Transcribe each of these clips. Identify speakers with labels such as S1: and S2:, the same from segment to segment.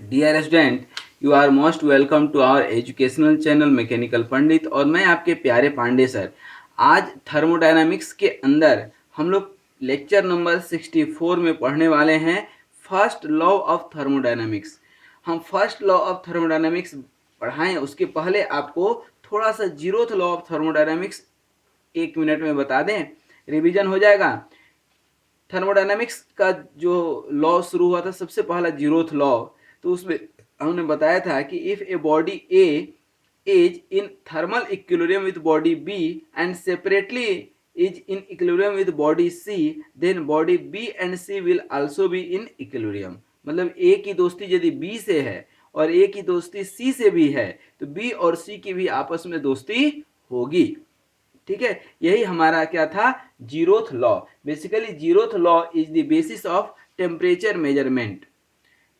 S1: Dear student, you are most welcome to our educational channel mechanical Pandit. और मैं आपके प्यारे पांडे सर। आज थर्मोडायनामिक्स के अंदर हम लोग लेक्चर नंबर 64 में पढ़ने वाले हैं फर्स्ट लॉ ऑफ थर्मोडायनामिक्स। हम फर्स्ट लॉ ऑफ थर्मोडायनामिक्स पढ़ाएं उसके पहले आपको थोड़ा सा zeroth law of thermodynamics 1 minute में बता दें, रिवीजन हो जाएगा। थर्मोडायनामिक्स का जो लॉ शुरू हुआ था सबसे पहला जीरोथ लॉ, तो उसमें हमने बताया था कि if a body A is in thermal equilibrium with body B and separately is in equilibrium with body C, then body B and C will also be in equilibrium. मतलब A की दोस्ती यदि बी से है और ए की दोस्ती सी से भी है तो बी और सी की भी आपस में दोस्ती होगी। ठीक है, यही हमारा क्या था, zeroth law. Basically zeroth law is the basis of temperature measurement,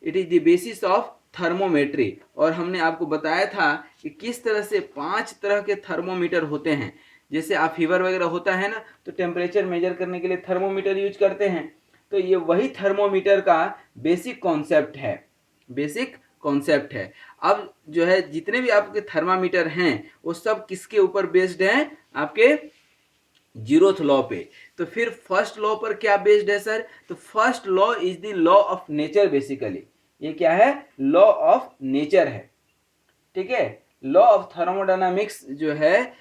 S1: it is the basis of thermometry. और हमने आपको बताया था कि किस तरह से 5 तरह के थर्मोमीटर होते हैं। जैसे आप फीवर वगैरह होता है ना, तो टेम्परेचर मेजर करने के लिए थर्मोमीटर यूज करते हैं। तो ये वही थर्मोमीटर का बेसिक कॉन्सेप्ट है, बेसिक कॉन्सेप्ट है। अब जो है जितने भी आपके थर्मामीटर हैं वो सब किसके ऊपर बेस्ड हैं, आपके जीरोथ लॉ पे। तो फिर फर्स्ट लॉ पर क्या बेस्ड है सर, तो first law is the law of nature. Basically ये क्या है, लॉ ऑफ नेचर है। ठीक है, लॉ ऑफ थर्मोडायनामिक्स जो है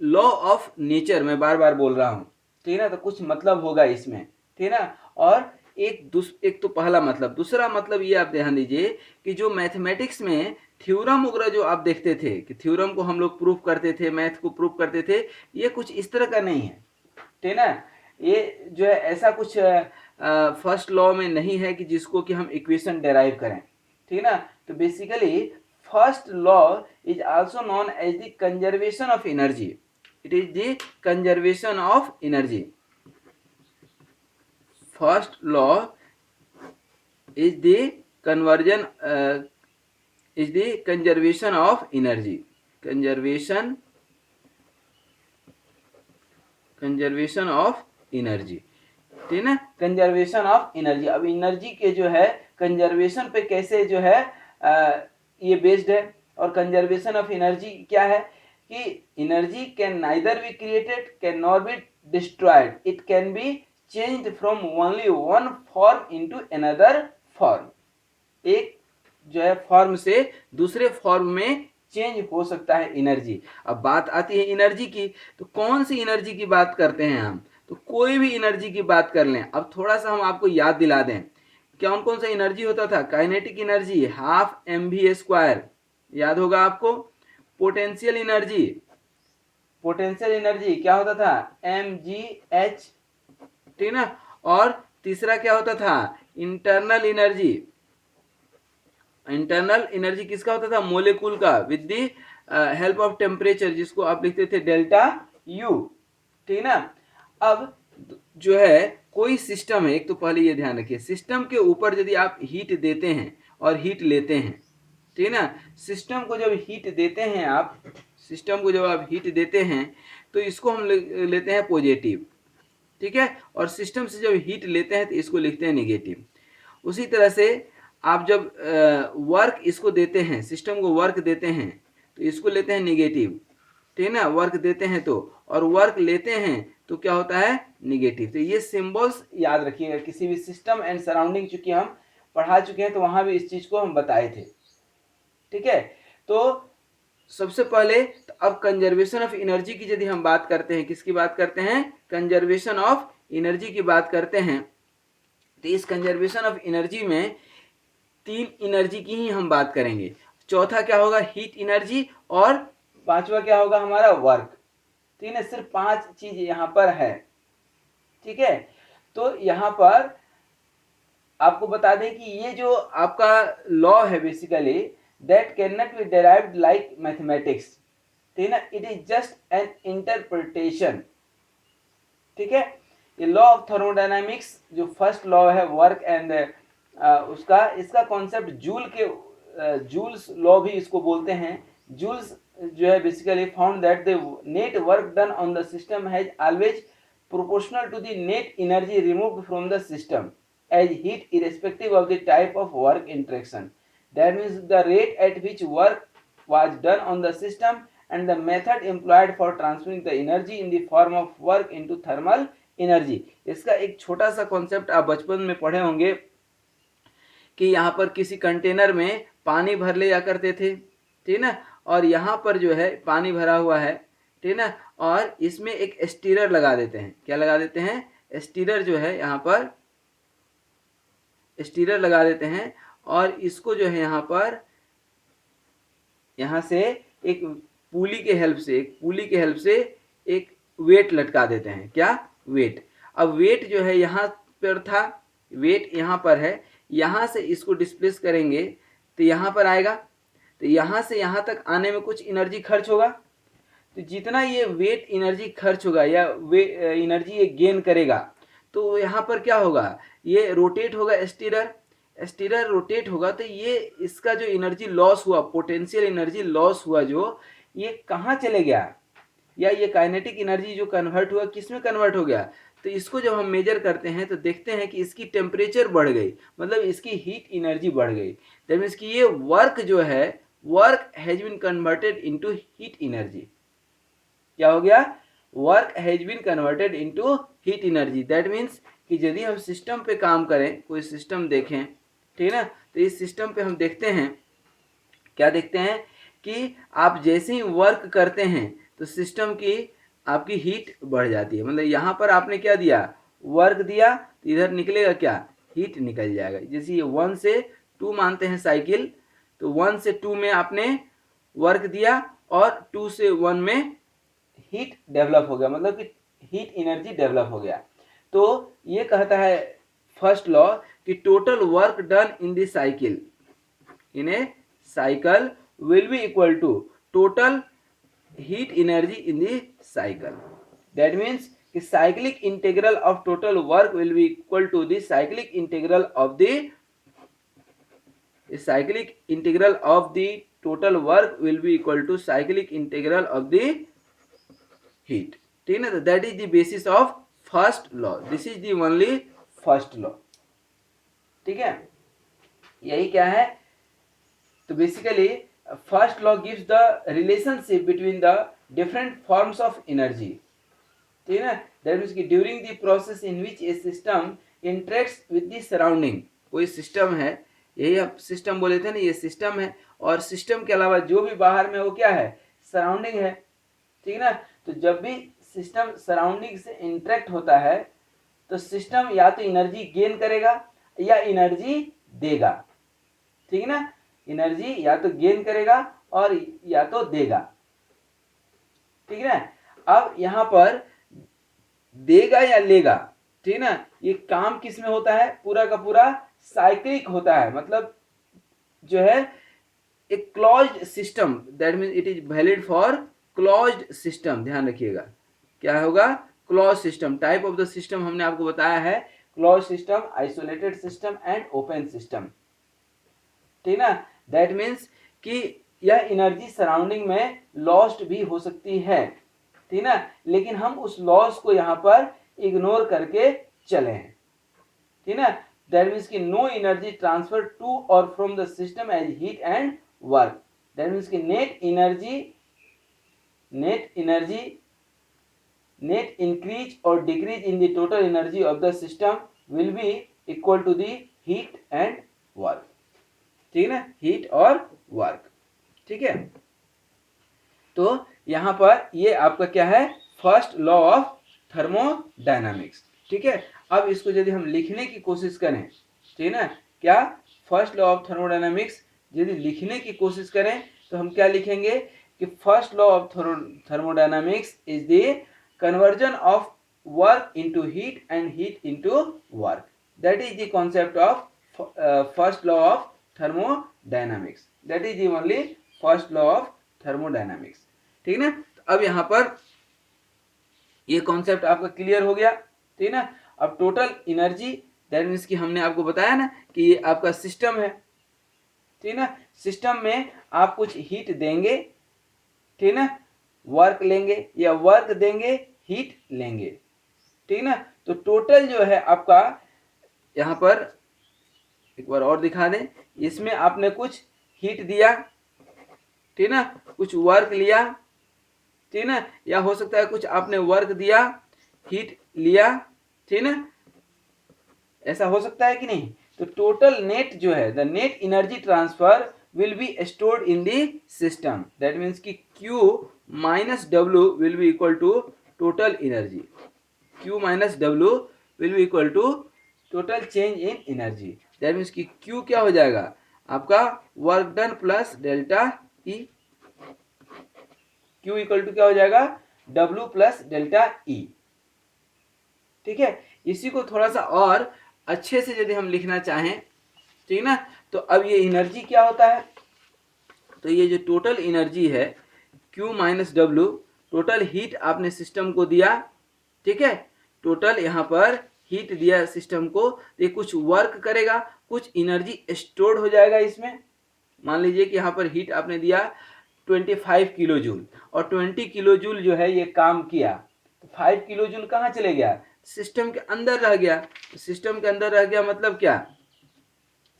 S1: लॉ ऑफ नेचर, मैं बार बार बोल रहा हूं, ठीक है ना, तो कुछ मतलब होगा इसमें, ठीक है ना। और एक तो पहला मतलब, दूसरा मतलब ये आप ध्यान दीजिए कि जो मैथमेटिक्स में थ्योरम वगैरह जो आप देखते थे कि थ्योरम को हम लोग प्रूफ करते थे, मैथ को प्रूफ करते थे, ये कुछ इस तरह का नहीं है, ठीक है ना। ये जो है ऐसा कुछ फर्स्ट लॉ में नहीं है कि जिसको कि हम इक्वेशन डेराइव करें, ठीक है ना। तो basically first law is also known as the conservation of energy, it is the conservation of energy. First law is the conversion is the conservation of energy, conservation of energy, ठीक है, conservation of energy. अब energy के जो है conservation पे कैसे जो है ये बेस्ड है। और कंजर्वेशन ऑफ एनर्जी क्या है कि energy can neither be created can not be destroyed, it can be changed from only one form into another form. एक जो है फॉर्म से दूसरे फॉर्म में चेंज हो सकता है एनर्जी। अब बात आती है एनर्जी की, तो कौन सी एनर्जी की बात करते हैं हम, तो कोई भी एनर्जी की बात कर लें। अब थोड़ा सा हम आपको याद दिला दें, कौन कौन सा एनर्जी होता था। काइनेटिक एनर्जी हाफ mv², याद होगा आपको। पोटेंशियल एनर्जी, पोटेंशियल एनर्जी क्या होता था, mgh, ठीक ना। और तीसरा क्या होता था, इंटरनल एनर्जी। इंटरनल एनर्जी किसका होता था, मोलिक्यूल का, with the help of temperature, जिसको आप लिखते थे डेल्टा यू, ठीक ना। अब जो है कोई सिस्टम है, एक तो पहले ये ध्यान रखिए, सिस्टम के ऊपर यदि आप हीट देते हैं और हीट लेते हैं, ठीक है ना, सिस्टम को जब हीट देते हैं आप, सिस्टम को जब आप हीट देते हैं तो इसको हम लेते हैं पॉजिटिव, ठीक है। और सिस्टम से जब हीट लेते हैं तो इसको लिखते हैं निगेटिव। उसी तरह से आप जब वर्क इसको देते हैं, सिस्टम को वर्क देते हैं तो इसको लेते हैं निगेटिव, ठीक है ना, वर्क देते हैं तो, और वर्क लेते हैं तो क्या होता है, निगेटिव। तो ये सिंबल्स याद रखिएगा किसी भी सिस्टम एंड सराउंडिंग, चूंकि हम पढ़ा चुके हैं तो वहां भी इस चीज को हम बताए थे, ठीक है। तो सबसे पहले तो अब कंजर्वेशन ऑफ एनर्जी की यदि हम बात करते हैं, किसकी बात करते हैं, कंजर्वेशन ऑफ एनर्जी की बात करते हैं, तो इस कंजर्वेशन ऑफ एनर्जी में 3 एनर्जी की ही हम बात करेंगे। चौथा क्या होगा, हीट एनर्जी, और पांचवा क्या होगा हमारा, वर्क। ठीक है, सिर्फ 5 चीज यहां पर है, ठीक है। तो यहां पर आपको बता दें कि ये जो आपका लॉ है basically that can not be derived like mathematics, ठीक है ना, it is just an interpretation, ठीक है। ये लॉ ऑफ थर्मोडायनामिक्स जो फर्स्ट लॉ है वर्क एंड उसका, इसका कॉन्सेप्ट जूल के, जूल्स लॉ भी इसको बोलते हैं। जूल्स जो है basically found that the net work done on the system has always proportional to the net energy removed from the system as heat irrespective of the type of work interaction. That means the rate at which work was done on the system and the method employed for transferring the energy in the form of work into thermal energy। इसका एक छोटा सा concept आप बचपन में पढ़े होंगे कि यहाँ पर किसी कंटेनर में पानी भर ले जा करते थे, ठीक ना, और यहाँ पर जो है पानी भरा हुआ है, ठीक ना, और इसमें एक स्टीरर लगा देते हैं। क्या लगा देते हैं? स्टीरर जो है यहाँ पर स्टीरर लगा देते हैं और इसको जो है यहाँ से एक पुली के हेल्प से एक वेट लटका देते हैं। क्या? वेट। अब वेट जो है यहाँ पर था, वेट यहाँ पर है, यहाँ से इसको डिस्प्लेस करेंगे तो यहाँ पर आएगा, तो यहाँ से यहाँ तक आने में कुछ एनर्जी खर्च होगा। तो जितना ये वेट एनर्जी खर्च होगा या वे एनर्जी ये गेन करेगा, तो यहाँ पर क्या होगा? ये रोटेट होगा, स्टीरर रोटेट होगा, तो ये इसका जो एनर्जी लॉस हुआ, पोटेंशियल एनर्जी लॉस हुआ, जो ये कहाँ चले गया, या ये काइनेटिक एनर्जी जो कन्वर्ट हुआ किस में कन्वर्ट हो गया? तो इसको जब हम मेजर करते हैं तो देखते हैं कि इसकी टेम्परेचर बढ़ गई, मतलब इसकी हीट एनर्जी बढ़ गई। दैट मीन्स कि ये वर्क जो है, work has been converted into heat energy. क्या हो गया? Work has been converted into heat energy. That means कि यदि हम सिस्टम पे काम करें, कोई सिस्टम देखें, ठीक है ना, तो इस सिस्टम पे हम देखते हैं, क्या देखते हैं कि आप जैसे ही वर्क करते हैं तो सिस्टम की आपकी हीट बढ़ जाती है। मतलब यहाँ पर आपने क्या दिया? वर्क दिया, तो इधर निकलेगा क्या? हीट निकल जाएगा। जैसे ये 1 से 2 मानते हैं साइकिल, तो 1 से 2 में आपने वर्क दिया और 2 से 1 में हीट डेवलप हो गया, मतलब कि हीट एनर्जी डेवलप हो गया। तो ये कहता है फर्स्ट लॉ कि total work done in the cycle, in A cycle will be equal to total heat energy in the cycle। that means कि cyclic integral of total work will be equal to the cyclic integral of the total work will be equal to cyclic integral of the heat। ठीक है ना? तो that is the basis of first law। this is the only first law। ठीक है, यही क्या है? तो basically first law gives the relationship between the different forms of energy। ठीक है ना? that means कि during the process in which a system interacts with the surrounding, कोई सिस्टम है, यही आप सिस्टम बोले थे ना, ये सिस्टम है, और सिस्टम के अलावा जो भी बाहर में वो क्या है? सराउंडिंग है। ठीक है ना? तो जब भी सिस्टम सराउंडिंग से इंटरेक्ट होता है तो सिस्टम या तो एनर्जी गेन करेगा या एनर्जी देगा। ठीक है ना? एनर्जी या तो गेन करेगा और या तो देगा। ठीक है ना? अब यहां पर देगा या लेगा, ठीक है ना, ये काम किस में होता है? पूरा का पूरा साइक्लिक होता है, मतलब जो है एक closed system. That mean it is valid for closed system. ध्यान रखिएगा, क्या होगा? Close system. Type of the system हमने आपको बताया है, close system, isolated system and open system. ठीक है ना? दैट मीन्स कि यह एनर्जी सराउंडिंग में लॉस्ट भी हो सकती है, ठीक है ना, लेकिन हम उस लॉस को यहाँ पर इग्नोर करके चले हैं। ठीक है ना? दैट मीन्स कि नो एनर्जी ट्रांसफर टू और from the system as heat and work. That means कि नेट इंक्रीज और decrease in the total energy of the system will be equal to the heat and work. ठीक है ना? Heat और work. ठीक है, तो यहां पर ये आपका क्या है? First law of thermodynamics. ठीक है, अब इसको यदि हम लिखने की कोशिश करें, ठीक है ना, क्या? फर्स्ट लॉ ऑफ थर्मोडायनामिक्स यदि लिखने की कोशिश करें तो हम क्या लिखेंगे कि first law of thermodynamics is the conversion of work into heat and heat into work. That is the concept of first law of thermodynamics. That is the only first law of thermodynamics. ठीक है ना? तो अब यहां पर ये concept आपका clear हो गया। ठीक है ना? अब टोटल एनर्जी, दैट मीन्स कि हमने आपको बताया ना कि ये आपका सिस्टम है। ठीक है ना? सिस्टम में आप कुछ हीट देंगे, ठीक है ना, वर्क लेंगे, या वर्क देंगे, हीट लेंगे। ठीक है ना? तो टोटल जो है आपका, यहां पर एक बार और दिखा दें, इसमें आपने कुछ हीट दिया, ठीक ना, कुछ वर्क लिया, ठीक ना, या हो सकता है कुछ आपने वर्क दिया, हीट लिया, ठीक ना, ऐसा हो सकता है कि नहीं। तो टोटल नेट जो है, the net energy transfer will be stored in the system, that means कि Q minus W will be equal to total energy, Q minus W will be equal to total change in energy, that means कि Q क्या हो जाएगा आपका work done plus delta E, Q equal to क्या हो जाएगा W plus delta E, ठीक है। इसी को थोड़ा सा और अच्छे से यदि हम लिखना चाहें, ठीक ना, तो अब ये एनर्जी क्या होता है, तो ये जो टोटल एनर्जी है Q minus W, total heat आपने सिस्टम को दिया, ठीक है, टोटल यहाँ पर हीट दिया सिस्टम को, ये कुछ वर्क करेगा, कुछ एनर्जी स्टोर्ड हो जाएगा इसमें। मान लीजिए कि यहाँ पर हीट आपने दिया 25 किलो जूल, और 20 किलो जूल जो है ये काम किया, तो 5 किलो जूल कहाँ चले गया, सिस्टम के अंदर रह गया। सिस्टम के अंदर रह गया मतलब क्या,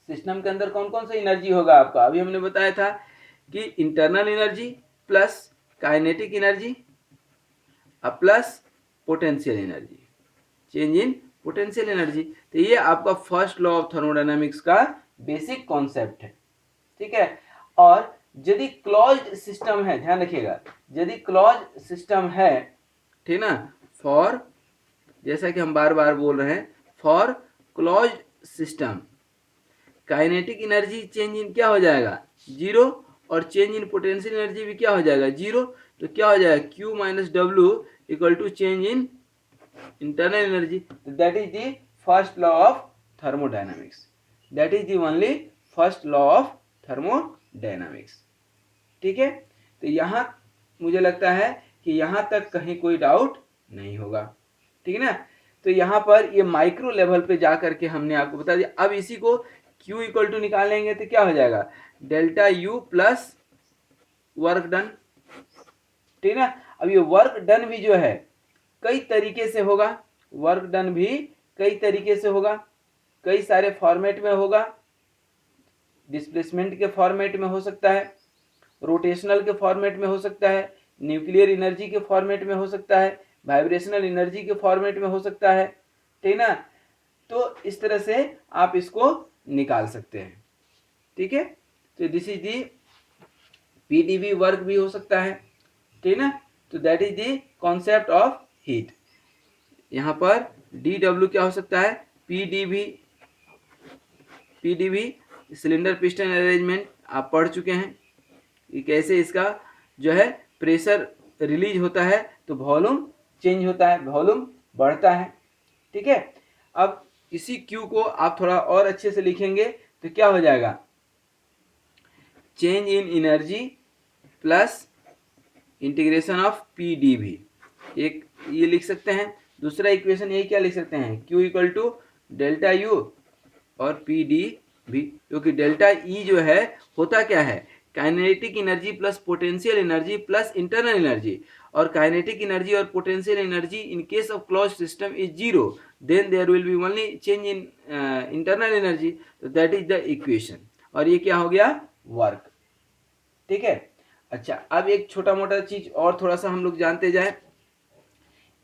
S1: सिस्टम के अंदर कौन कौन सा एनर्जी होगा आपका, अभी हमने बताया था कि internal energy plus kinetic energy plus potential energy, change in potential energy. तो ये आपका फर्स्ट लॉ ऑफ थर्मोडायनामिक्स का बेसिक कॉन्सेप्ट है, ठीक है। और यदि क्लोज्ड सिस्टम है, ध्यान रखिएगा, यदि क्लोज्ड सिस्टम है, ठीक ना, फॉर, जैसा कि हम बार बार बोल रहे हैं, for closed system kinetic energy change in क्या हो जाएगा जीरो, और चेंज इन पोटेंशियल एनर्जी भी क्या हो जाएगा जीरो। तो क्या हो जाएगा Q minus W equal to change in internal energy. That is the first law of thermodynamics, that is the only first law of thermodynamics, ठीक है। तो यहाँ मुझे लगता है कि यहाँ तक कहीं कोई डाउट नहीं होगा, ठीक है ना। तो यहाँ पर ये माइक्रो लेवल पे जा करके हमने आपको बता दिया। अब इसी को Q इक्वल टू निकालेंगे तो क्या हो जाएगा delta U plus work done, ठीक ना। अब ये वर्क डन भी जो है कई तरीके से होगा, वर्क डन भी कई तरीके से होगा, कई सारे फॉर्मेट में होगा, डिस्प्लेसमेंट के फॉर्मेट में हो सकता है, रोटेशनल के फॉर्मेट में हो सकता है, न्यूक्लियर एनर्जी के फॉर्मेट में हो सकता है, वाइब्रेशनल एनर्जी के फॉर्मेट में हो सकता है, ठीक ना। तो इस तरह से आप इसको निकाल सकते हैं, ठीक है। तो this is the PDV work भी हो सकता है, ठीक ना। तो that is the concept of heat. यहाँ पर डी डब्ल्यू क्या हो सकता है PDV, PDV cylinder piston arrangement आप पढ़ चुके हैं कि कैसे इसका जो है प्रेशर रिलीज होता है तो वॉल्यूम चेंज होता है, वॉल्यूम बढ़ता है, ठीक है। अब इसी Q को आप थोड़ा और अच्छे से लिखेंगे तो क्या हो जाएगा change in energy plus integration of P D भी, एक ये लिख सकते हैं। दूसरा इक्वेशन यही क्या लिख सकते हैं Q equal to delta U और पी डी भी, क्योंकि डेल्टा ई जो है होता क्या है kinetic energy plus potential energy plus internal energy, और काइनेटिक एनर्जी और potential energy in case of close system is zero, then there will be only change in internal energy, तो दैट इज द इक्वेशन। और ये क्या हो गया work, ठीक है। अच्छा अब एक छोटा मोटा चीज और थोड़ा सा हम लोग जानते जाए,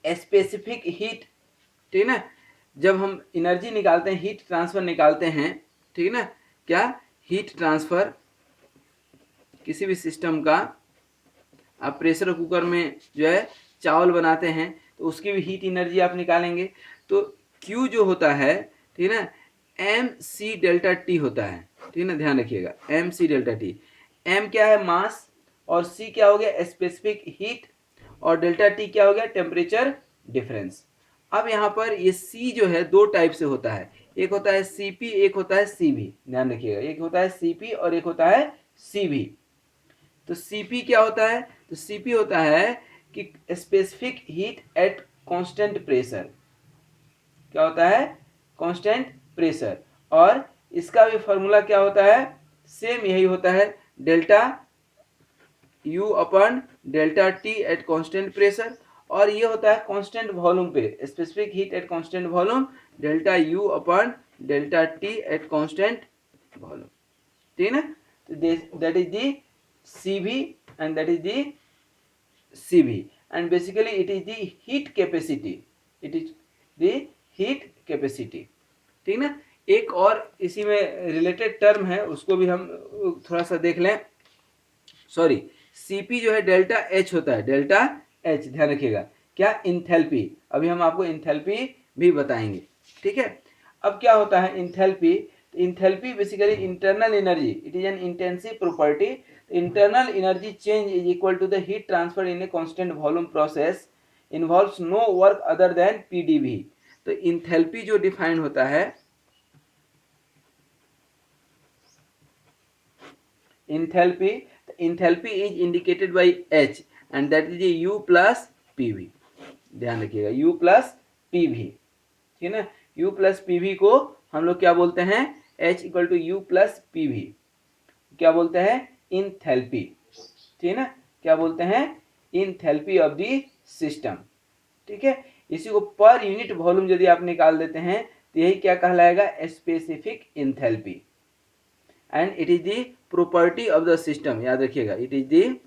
S1: स्पेसिफिक हीट, ठीक है ना। जब हम एनर्जी निकालते हैं हीट ट्रांसफर निकालते हैं, ठीक है ना, क्या हीट ट्रांसफर किसी भी सिस्टम का, आप प्रेशर कुकर में जो है चावल बनाते हैं तो उसकी भी हीट एनर्जी आप निकालेंगे। तो Q जो होता है, ठीक है ना, एम सी डेल्टा टी होता है, ठीक है ना, ध्यान रखिएगा M C delta T. M क्या है मास, और सी क्या हो गया स्पेसिफिक हीट, और डेल्टा टी क्या हो गया टेम्परेचर डिफरेंस। अब यहाँ पर ये सी जो है दो टाइप से होता है, एक होता है सीपी, एक होता है सीवी, ध्यान रखिएगा, एक होता है सीपी और एक होता है सीवी। तो सीपी क्या होता है, तो सीपी होता है कि specific heat at constant pressure, क्या होता है कांस्टेंट प्रेशर, और इसका भी फॉर्मूला क्या होता है सेम यही होता है delta U upon delta T at constant pressure, और ये होता है कांस्टेंट वॉल्यूम पे specific heat at constant volume delta U upon delta T at constant volume, ठीक है ना। that is the CV and that is the CV, and basically it is the heat capacity, it is the heat capacity. ठीक ना। एक और इसी में related term है, उसको भी हम थोड़ा सा देख लें। सॉरी, सीपी जो है डेल्टा एच होता है, डेल्टा एच, ध्यान रखिएगा। क्या? इंथैल्पी। अभी हम आपको इंथैल्पी भी बताएंगे, ठीक है। अब क्या होता है enthalpy? Enthalpy basically internal energy, it is an intensive property. Internal energy change is equal to the heat transfer in a constant volume process, involves no work other than PDV. तो enthalpy जो define होता है, enthalpy is indicated by H and that is U plus PV। ध्यान रखिएगा, U plus PV, ठीक है ना। U plus PV को हम लोग क्या बोलते हैं? H equal to U plus PV क्या बोलते हैं? इंथैल्पी, ठीक है ना। क्या बोलते हैं? इंथैल्पी ऑफ द सिस्टम, ठीक है। इसी को पर यूनिट वॉल्यूम यदि आप निकाल देते हैं तो यही क्या कहलाएगा? Specific enthalpy. And it is the property of the system, याद रखिएगा, it is the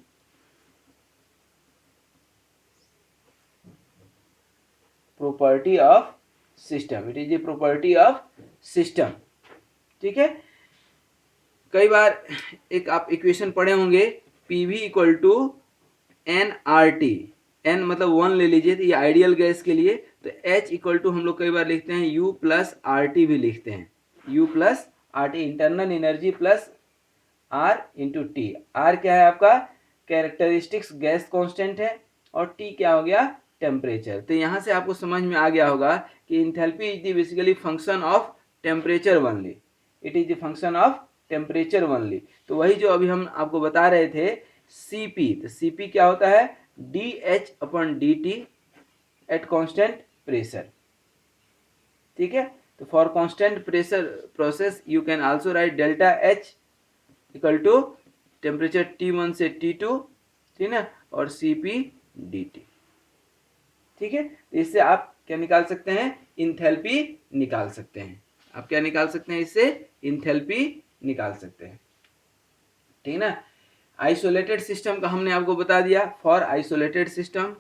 S1: property of system, it is the property of system, ठीक है। कई बार एक आप इक्वेशन पढ़े होंगे, PV equal to N R T, N मतलब 1 ले लीजिए, तो ये आइडियल गैस के लिए। तो एच इक्वल टू हम लोग कई बार लिखते हैं यू प्लस आर टी भी लिखते हैं, U plus R T, internal energy plus R into T. R क्या है आपका? कैरेक्टरिस्टिक्स गैस कांस्टेंट है, और टी क्या हो गया? टेम्परेचर। तो यहाँ से आपको समझ में आ गया होगा कि enthalpy is the basically function of temperature only, it is the function of temperature only. तो वही जो अभी हम आपको बता रहे थे सीपी, तो सीपी क्या होता है? D H upon D T at constant pressure, ठीक है। तो for constant pressure process you can also write delta H equal to temperature T1 से T2, ठीक है ना, और Cp dt, ठीक है। तो इससे आप क्या निकाल सकते हैं? इंथैल्पी निकाल सकते हैं। आप क्या निकाल सकते हैं? इससे इंथैल्पी निकाल सकते हैं, ठीक है ना। आइसोलेटेड सिस्टम का हमने आपको बता दिया। For isolated system,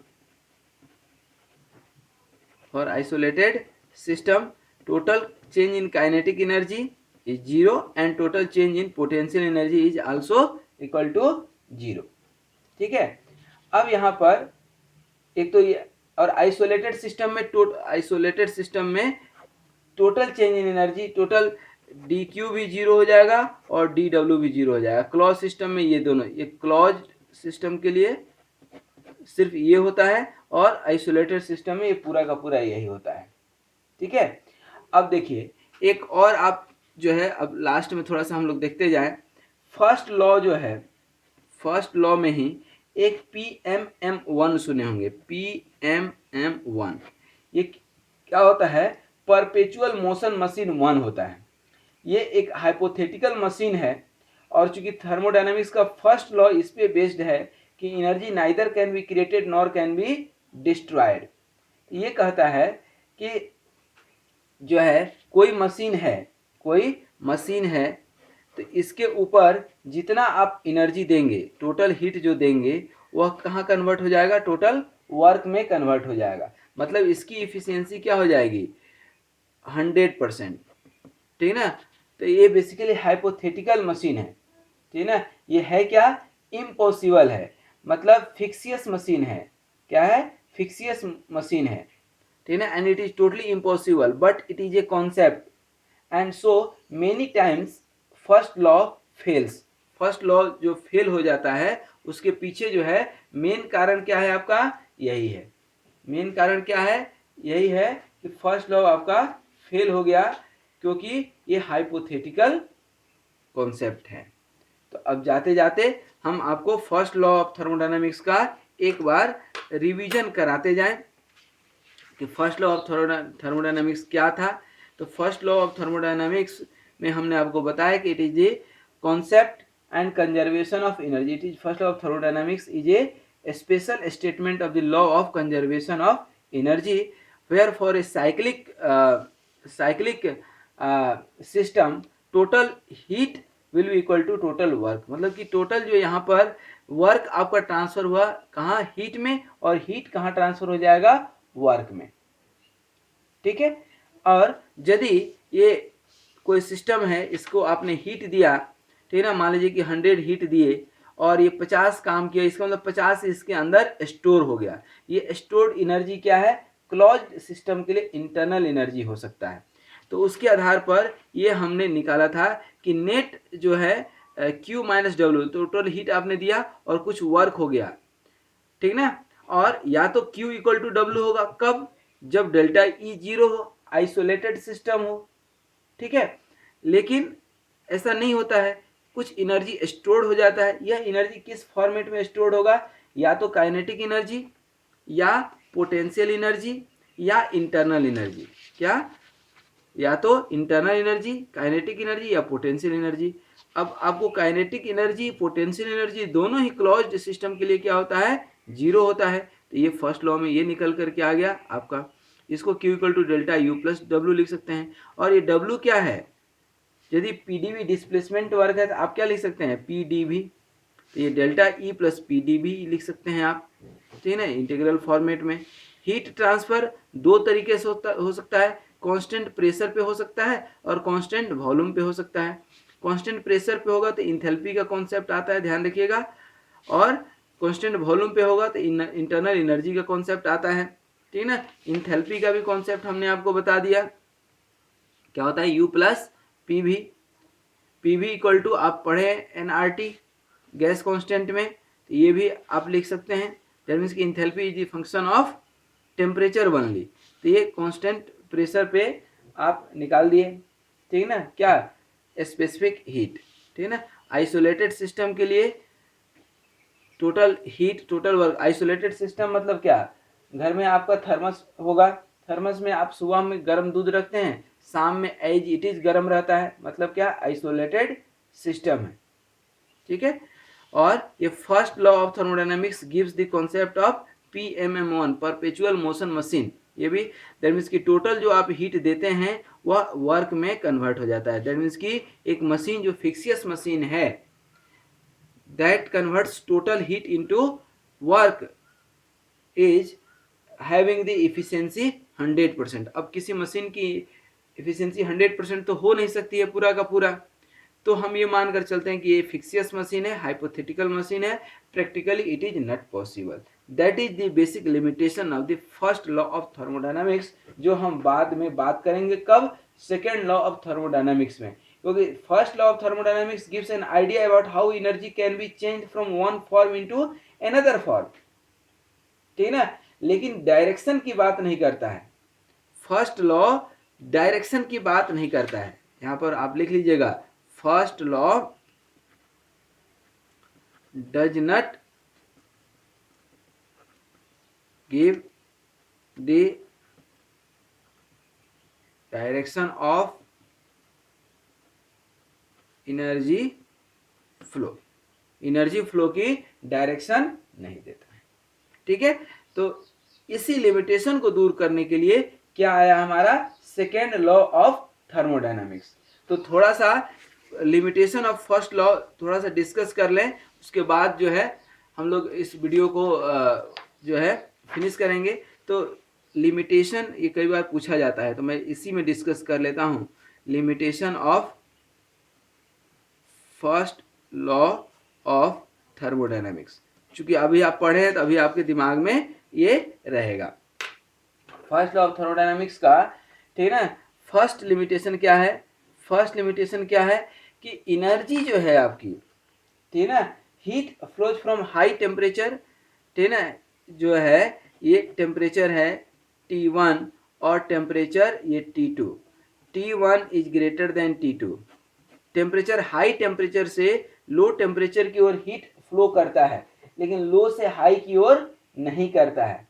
S1: for isolated system total change in kinetic energy is 0 and total change in potential energy is also equal to 0, ठीक है। अब यहाँ पर एक तो ये, और आइसोलेटेड सिस्टम में आइसोलेटेड सिस्टम में total change in energy, total D Q भी 0 हो जाएगा और डी डब्ल्यू भी 0 हो जाएगा। क्लोज सिस्टम में ये दोनों, ये क्लोज सिस्टम के लिए सिर्फ ये होता है, और आइसोलेटेड सिस्टम में ये पूरा का पूरा यही होता है, ठीक है। अब देखिए एक और आप जो है, अब लास्ट में थोड़ा सा हम लोग देखते जाएं। फर्स्ट लॉ जो है, फर्स्ट लॉ में ही एक PMM1 सुने होंगे, PMM1। ये क्या होता है? परपेचुअल मोशन मशीन 1 होता है। ये एक हाइपोथेटिकल मशीन है, और चूंकि थर्मोडायनामिक्स का फर्स्ट लॉ इस पे बेस्ड है कि energy neither can be created nor can be destroyed. ये कहता है कि जो है कोई मशीन है, तो इसके ऊपर जितना आप एनर्जी देंगे, टोटल हीट जो देंगे, वह कहाँ कन्वर्ट हो जाएगा? टोटल वर्क में कन्वर्ट हो जाएगा। मतलब इसकी इफिशियंसी क्या हो जाएगी? 100%, ठीक है ना। तो ये बेसिकली हाइपोथेटिकल मशीन है, ठीक है ना। ये है क्या? इम्पॉसिबल है, मतलब फिक्सियस मशीन है। क्या है? फिक्सियस मशीन है, ठीक है ना। And it is totally impossible, but it is a concept, and so many times first law fails. First law जो फेल हो जाता है, उसके पीछे जो है मेन कारण क्या है आपका? यही है। मेन कारण क्या है? यही है कि फर्स्ट लॉ आपका फेल हो गया, क्योंकि ये हाइपोथेटिकल कॉन्सेप्ट है। तो अब जाते जाते हम आपको फर्स्ट लॉ ऑफ थर्मोडायनामिक्स का एक बार रिवीजन कराते जाएं कि फर्स्ट लॉ ऑफ थर्मोडायनामिक्स क्या था। तो फर्स्ट लॉ ऑफ थर्मोडायनामिक्स में हमने आपको बताया कि it is a concept and conservation of energy. It is first law of thermodynamics is a special statement of the law of conservation of energy, where for a cyclic system total heat will be equal to total work, मतलब कि total जो यहाँ पर work आपका transfer हुआ कहाँ, heat में, और हीट कहाँ ट्रांसफर हो जाएगा, वर्क में। ठीक है। और यदि ये कोई सिस्टम है, इसको आपने हीट दिया, ठीक है ना, मान लीजिए कि 100 हीट दिए और ये 50 काम किया, इसका मतलब 50 इसके अंदर स्टोर हो गया। ये स्टोर्ड एनर्जी क्या है, क्लोज्ड सिस्टम के लिए इंटरनल एनर्जी हो सकता है। तो उसके आधार पर ये हमने निकाला था कि नेट जो है Q minus W, total heat आपने दिया और कुछ वर्क हो गया, ठीक ना। और या तो Q इक्वल टू डब्ल्यू होगा, कब, जब डेल्टा E जीरो हो, आइसोलेटेड सिस्टम हो, ठीक है। लेकिन ऐसा नहीं होता है, कुछ एनर्जी स्टोर्ड हो जाता है। यह एनर्जी किस फॉर्मेट में स्टोर्ड होगा, या तो काइनेटिक एनर्जी, या पोटेंशियल एनर्जी, या इंटरनल एनर्जी। क्या, या तो इंटरनल एनर्जी, काइनेटिक एनर्जी, या पोटेंशियल एनर्जी। अब आपको काइनेटिक एनर्जी, पोटेंशियल एनर्जी दोनों ही क्लोज्ड सिस्टम के लिए क्या होता है, जीरो होता है। तो ये फर्स्ट लॉ में ये निकल करके आ गया आपका। इसको Q equal to delta U plus W लिख सकते हैं। और ये W क्या है, यदि PdV डिस्प्लेसमेंट वर्क है तो आप क्या लिख सकते हैं, PdV। तो ये डेल्टा E प्लस PdV लिख सकते हैं आप, ठीक है ना, इंटीग्रल फॉर्मेट में। हीट ट्रांसफर दो तरीके से हो सकता है, कांस्टेंट प्रेशर पे हो सकता है और कांस्टेंट वॉल्यूम पे हो सकता है। कांस्टेंट प्रेशर पे होगा तो इंथैल्पी का कॉन्सेप्ट आता है, ध्यान रखिएगा, और कांस्टेंट वॉल्यूम पे होगा तो इंटरनल एनर्जी का कॉन्सेप्ट आता है, ठीक है ना। इंथैल्पी का भी कॉन्सेप्ट हमने आपको बता दिया, क्या होता है, U plus PV। PV equal to आप पढ़े NRT गैस कांस्टेंट में, तो ये भी आप लिख सकते हैं। दैट मीन्स की enthalpy is the function of temperature only. तो ये कांस्टेंट प्रेशर पे आप निकाल दिए, ठीक है ना, क्या, स्पेसिफिक हीट, ठीक है ना। आइसोलेटेड सिस्टम के लिए total heat, total work. Isolated system मतलब क्या, घर में आपका थर्मस होगा, थर्मस में आप सुबह में गर्म दूध रखते हैं, शाम में एज इट इज गर्म रहता है, मतलब क्या, आइसोलेटेड सिस्टम है, ठीक है। और ये first law of thermodynamics gives the concept of PMM1 perpetual motion machine. ये भी दैट मीन्स की टोटल जो आप हीट देते हैं वह वर्क में कन्वर्ट हो जाता है। दैट मीन्स की एक मशीन जो फिक्सियस मशीन है, that converts total heat into work is having the efficiency 100%। अब किसी मशीन की efficiency 100% तो हो नहीं सकती है पूरा का पूरा, तो हम ये मानकर चलते हैं कि ये फिक्सियस मशीन है, हाइपोथेटिकल मशीन है, practically it is not possible. That is the basic limitation of the first law of thermodynamics, जो हम बाद में बात करेंगे, कब, सेकेंड लॉ ऑफ थर्मोडायनामिक्स में। क्योंकि first law of thermodynamics gives an idea about how energy can be change from one form into another form, ठीक है ना, लेकिन डायरेक्शन की बात नहीं करता है। फर्स्ट लॉ डायरेक्शन की बात नहीं करता है। यहां पर आप लिख लीजिएगा, first law does not give the direction of energy flow, energy flow की डायरेक्शन नहीं देता है, ठीक है। तो इसी लिमिटेशन को दूर करने के लिए क्या आया हमारा, सेकेंड लॉ ऑफ थर्मोडायनामिक्स। तो थोड़ा सा लिमिटेशन ऑफ फर्स्ट लॉ थोड़ा सा डिस्कस कर लें, उसके बाद जो है हम लोग इस वीडियो को जो है फिनिश करेंगे। तो लिमिटेशन ये कई बार पूछा जाता है, तो मैं इसी में डिस्कस कर लेता हूँ, limitation of first law of thermodynamics. चूंकि अभी आप पढ़े हैं तो अभी आपके दिमाग में ये रहेगा। फर्स्ट लॉ ऑफ थर्मोडायनामिक्स का, ठीक है ना, फर्स्ट लिमिटेशन क्या है, फर्स्ट लिमिटेशन क्या है कि एनर्जी जो है आपकी, ठीक है ना, heat flows from high temperature, ठीक है ना, जो है ये टेम्परेचर है T1 और टेम्परेचर ये T2, T1 is greater than T2। Temperature high temperature से लो टेम्परेचर की ओर हीट फ्लो करता है, लेकिन लो से हाई की ओर नहीं करता है,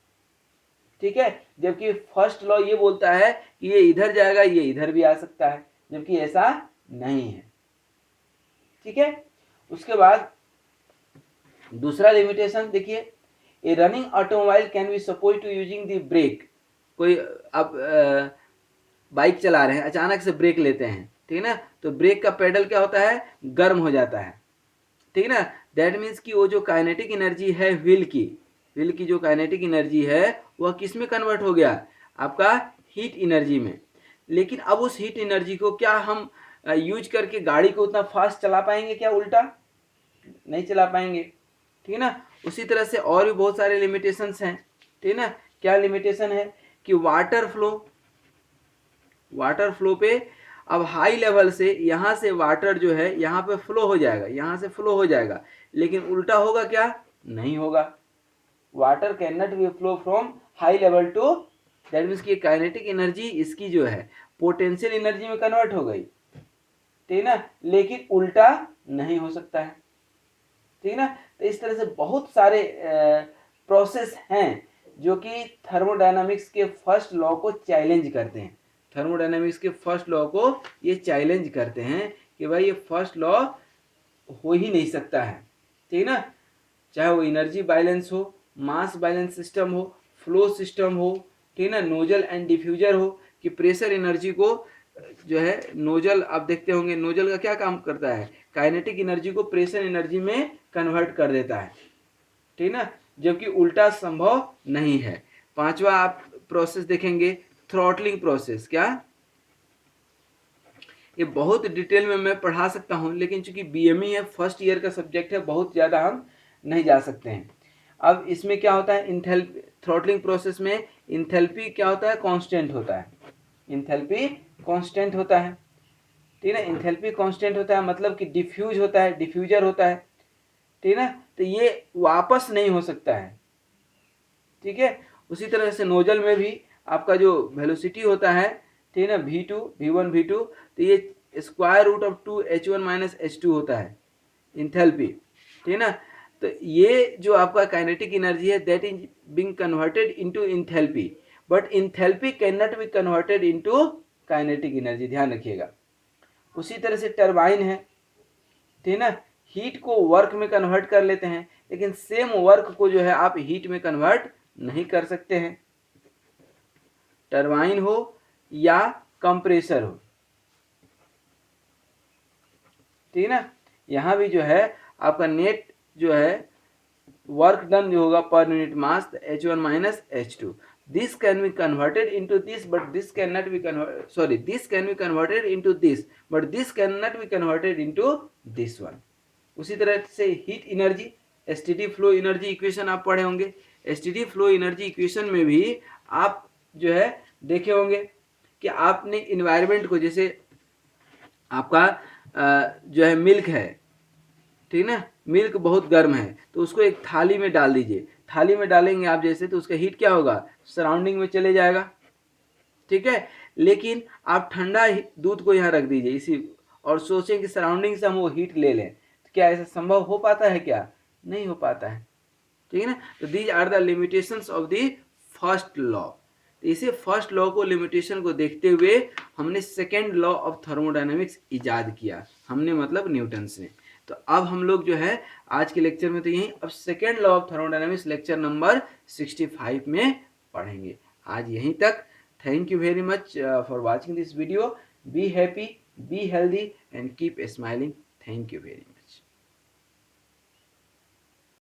S1: ठीक है। जबकि फर्स्ट लॉ ये बोलता है कि ये इधर जाएगा, ये इधर भी आ सकता है, जबकि ऐसा नहीं है, ठीक है। उसके बाद दूसरा लिमिटेशन देखिए, a running automobile can be suppose to using the brake. कोई आप बाइक चला रहे हैं, अचानक से ब्रेक लेते हैं, ठीक है ना। तो ब्रेक का पेडल क्या होता है, गर्म हो जाता है, ठीक है ना। दैट मीन्स कि वो जो काइनेटिक एनर्जी है व्हील की जो काइनेटिक एनर्जी है वह किस में कन्वर्ट हो गया, आपका हीट एनर्जी में। लेकिन अब उस हीट एनर्जी को क्या हम यूज करके गाड़ी को उतना फास्ट चला पाएंगे क्या, उल्टा नहीं चला पाएंगे, ठीक है ना। उसी तरह से और भी बहुत सारे लिमिटेशंस हैं, ठीक है ना। क्या लिमिटेशन है कि वाटर फ्लो पे अब हाई लेवल से यहाँ से वाटर जो है यहाँ पे फ्लो हो जाएगा, यहाँ से फ्लो हो जाएगा, लेकिन उल्टा होगा क्या, नहीं होगा। Water can not be flow from high level to, that means की काइनेटिक एनर्जी इसकी जो है पोटेंशियल एनर्जी में कन्वर्ट हो गई, ठीक है ना, लेकिन उल्टा नहीं हो सकता है, ठीक है ना। तो इस तरह से बहुत सारे प्रोसेस हैं जो कि थर्मोडायनामिक्स के फर्स्ट लॉ को चैलेंज करते हैं। थर्मोडायनामिक्स के फर्स्ट लॉ को ये चैलेंज करते हैं कि भाई ये फर्स्ट लॉ हो ही नहीं सकता है, ठीक है ना। चाहे वो एनर्जी बैलेंस हो, मास बैलेंस सिस्टम हो, फ्लो सिस्टम हो, ठीक है ना, नोजल एंड डिफ्यूजर हो, कि प्रेशर एनर्जी को जो है नोजल, आप देखते होंगे नोजल का क्या काम करता है, काइनेटिक एनर्जी को प्रेशर एनर्जी में कन्वर्ट कर देता है, ठीक है ना, जबकि उल्टा संभव नहीं है। पांचवा आप प्रोसेस देखेंगे, थ्रॉटलिंग प्रोसेस। क्या, ये बहुत डिटेल में मैं पढ़ा सकता हूं, लेकिन चूंकि बीएमई है, फर्स्ट ईयर का सब्जेक्ट है, बहुत ज़्यादा हम नहीं जा सकते हैं। अब इसमें क्या होता है, इंथैल्पी, थ्रॉटलिंग प्रोसेस में इंथैल्पी क्या होता है, कांस्टेंट होता है, इंथैल्पी कांस्टेंट होता है, ठीक है ना। इंथैल्पी कांस्टेंट होता है मतलब कि डिफ्यूज होता है, डिफ्यूजर होता है, ठीक है ना। तो ये वापस नहीं हो सकता है, ठीक है। उसी तरह से नोजल में भी आपका जो वेलोसिटी होता है, ठीक है ना, v2 v1 v2, तो ये square root of 2h1 minus h2 होता है इंथैल्पी, ठीक है ना। तो ये जो आपका काइनेटिक एनर्जी है that is being converted into enthalpy, but enthalpy can not be converted into kinetic energy, ध्यान रखिएगा। उसी तरह से टरबाइन है, ठीक है ना, हीट को वर्क में कन्वर्ट कर लेते हैं, लेकिन सेम वर्क को जो है आप हीट में कन्वर्ट नहीं कर सकते हैं, टरबाइन हो या कंप्रेसर हो, ठीक है ना। यहां भी जो है आपका नेट जो है वर्क डन जो होगा per unit mass h1 minus h2, this can be converted into this but this cannot be converted, sorry, this can be converted into this but this cannot be converted into this one। उसी तरह से heat energy, STD flow energy equation आप पढ़े होंगे। STD flow energy equation में भी आप जो है देखे होंगे कि आपने इन्वायरमेंट को, जैसे आपका जो है मिल्क है, ठीक है ना, मिल्क बहुत गर्म है तो उसको एक थाली में डाल दीजिए, थाली में डालेंगे आप जैसे, तो उसका हीट क्या होगा, सराउंडिंग में चले जाएगा, ठीक है। लेकिन आप ठंडा दूध को यहाँ रख दीजिए इसी, और सोचें कि सराउंडिंग से हम वो हीट ले लें, तो क्या ऐसा संभव हो पाता है क्या, नहीं हो पाता है, ठीक है ना। तो these are the limitations of the first law. तो इसे फर्स्ट लॉ को, लिमिटेशन को देखते हुए हमने सेकेंड लॉ ऑफ थर्मोडायनेमिक्स इजाद किया, हमने मतलब न्यूटन से। तो अब हम लोग जो है आज के लेक्चर में तो यही, अब second law of thermodynamics lecture number 65 में पढ़ेंगे। आज यहीं तक। Thank you very much for watching this video. Be happy, be healthy and keep smiling. Thank you very much.